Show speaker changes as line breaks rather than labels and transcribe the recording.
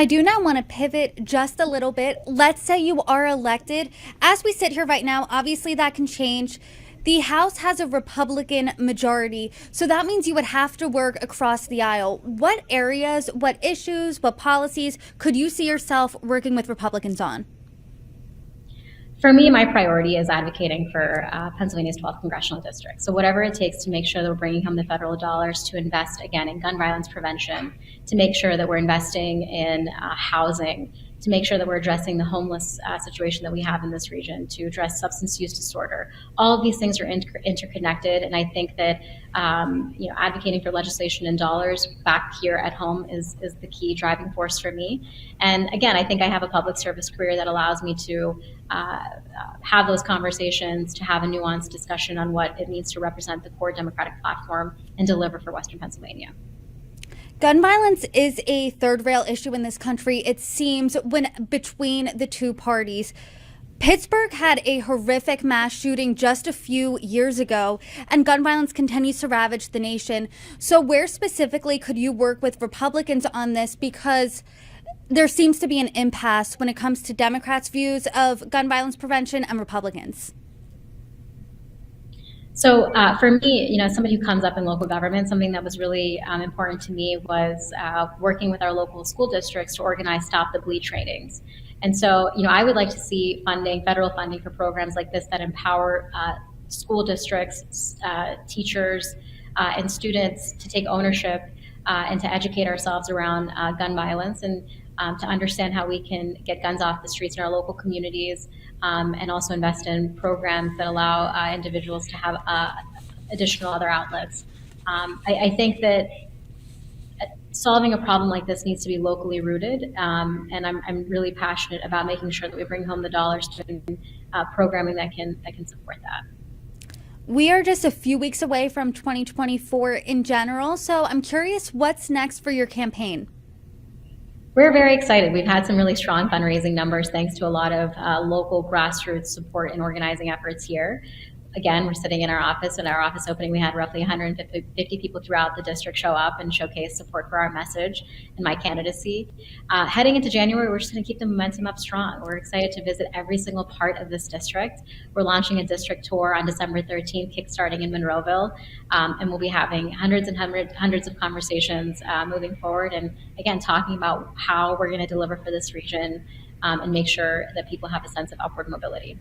I do now want to pivot just a little bit. Let's say you are elected. As we sit here right now, obviously that can change. The House has a Republican majority, so that means you would have to work across the aisle. What areas, what issues, what policies could you see yourself working with Republicans on?
For me, my priority is advocating for Pennsylvania's 12th congressional district. So whatever it takes to make sure that we're bringing home the federal dollars to invest, again, in gun violence prevention, to make sure that we're investing in housing, to make sure that we're addressing the homeless situation that we have in this region, to address substance use disorder. All of these things are interconnected, and I think that advocating for legislation and dollars back here at home is the key driving force for me. And again, I think I have a public service career that allows me to have those conversations, to have a nuanced discussion on what it means to represent the core Democratic platform and deliver for Western Pennsylvania.
Gun violence is a third rail issue in this country, it seems, when between the two parties. Pittsburgh had a horrific mass shooting just a few years ago, and gun violence continues to ravage the nation. So where specifically could you work with Republicans on this? Because there seems to be an impasse when it comes to Democrats' views of gun violence prevention and Republicans.
So for me, somebody who comes up in local government, something that was really important to me was working with our local school districts to organize Stop the Bleed trainings. And so, I would like to see federal funding for programs like this that empower school districts, teachers, and students to take ownership and to educate ourselves around gun violence and to understand how we can get guns off the streets in our local communities, and also invest in programs that allow individuals to have additional other outlets. I think that solving a problem like this needs to be locally rooted, and I'm really passionate about making sure that we bring home the dollars to programming that can support that.
We are just a few weeks away from 2024 in general, so I'm curious what's next for your campaign.
We're very excited. We've had some really strong fundraising numbers thanks to a lot of local grassroots support and organizing efforts here. Again, we're sitting in our office. At our office opening, we had roughly 150 people throughout the district show up and showcase support for our message and my candidacy. Heading into January, we're just going to keep the momentum up strong. We're excited to visit every single part of this district. We're launching a district tour on December 13th, kickstarting in Monroeville, and we'll be having hundreds of conversations moving forward, and again, talking about how we're going to deliver for this region and make sure that people have a sense of upward mobility.